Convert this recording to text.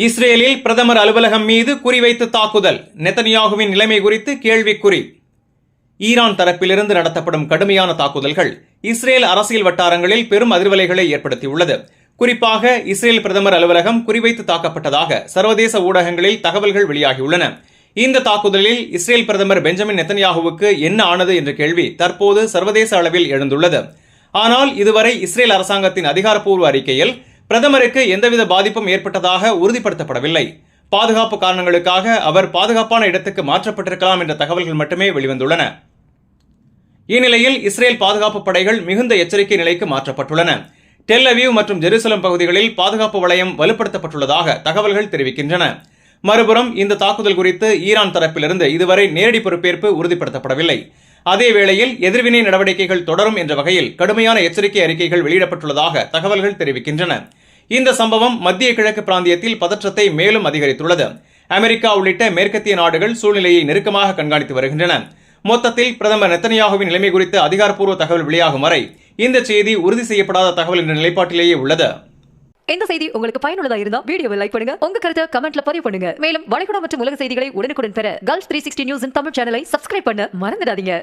இஸ்ரேலில் பிரதமர் அலுவலகம் மீது குறிவைத்து தாக்குதல், நெதன்யாகுவின் நிலைமை குறித்து கேள்விக்குறி. ஈரான் தரப்பிலிருந்து நடத்தப்படும் கடுமையான தாக்குதல்கள் இஸ்ரேல் அரசியல் வட்டாரங்களில் பெரும் அதிர்வலைகளை ஏற்படுத்தியுள்ளது. குறிப்பாக இஸ்ரேல் பிரதமர் அலுவலகம் குறிவைத்து தாக்கப்பட்டதாக சர்வதேச ஊடகங்களில் தகவல்கள் வெளியாகியுள்ளன. இந்த தாக்குதலில் இஸ்ரேல் பிரதமர் பெஞ்சமின் நெதன்யாகுவுக்கு என்ன ஆனது என்ற கேள்வி தற்போது சர்வதேச அளவில் எழுந்துள்ளது. ஆனால் இதுவரை இஸ்ரேல் அரசாங்கத்தின் அதிகாரப்பூர்வ அறிக்கையில் பிரதமருக்கு எந்தவித பாதிப்பும் ஏற்பட்டதாக உறுதிப்படுத்தப்படவில்லை. பாதுகாப்பு காரணங்களுக்காக அவர் பாதுகாப்பான இடத்துக்கு மாற்றப்பட்டிருக்கலாம் என்ற தகவல்கள் மட்டுமே வெளிவந்துள்ளன. இந்நிலையில் இஸ்ரேல் பாதுகாப்பு படைகள் மிகுந்த எச்சரிக்கை நிலைக்கு மாற்றப்பட்டுள்ளன. டெல் அவீவ் மற்றும் ஜெருசலம் பகுதிகளில் பாதுகாப்பு வளையம் வலுப்படுத்தப்பட்டுள்ளதாக தகவல்கள் தெரிவிக்கின்றன. மறுபுறம் இந்த தாக்குதல் குறித்து ஈரான் தரப்பிலிருந்து இதுவரை நேரடி பொறுப்பேற்பு உறுதிப்படுத்தப்படவில்லை. அதேவேளையில் எதிர்வினை நடவடிக்கைகள் தொடரும் என்ற வகையில் கடுமையான எச்சரிக்கை அறிக்கைகள் வெளியிடப்பட்டுள்ளதாக தகவல்கள் தெரிவிக்கின்றன. இந்த சம்பவம் மத்திய கிழக்கு பிராந்தியத்தில் பதற்றத்தை மேலும் அதிகரித்துள்ளது. அமெரிக்கா உள்ளிட்ட மேற்கத்திய நாடுகள் சூழ்நிலையை நெருக்கமாக கண்காணித்து வருகின்றன. மொத்தத்தில் பிரதமர் நெதன்யாகுவின் நிலைமை குறித்த அதிகாரப்பூர்வ தகவல் வெளியாகும் வரை இந்த செய்தி உறுதி செய்யப்படாத தகவல் என்ற நிலைப்பாட்டிலேயே உள்ளது. இந்த செய்தி உங்களுக்கு பயனுள்ளதா இருந்தா வீடியோவை லைக் பண்ணுங்க, உங்க கருத்தை கமெண்ட்ல பதிவு பண்ணுங்க. மேலும் வளைகுடா மற்றும் உலக செய்திகளை உடனுக்குடன் பெற Gulf 360 நியூஸின் தமிழ் சேனலை சப்ஸ்கிரைப் பண்ண மறந்துடாதீங்க.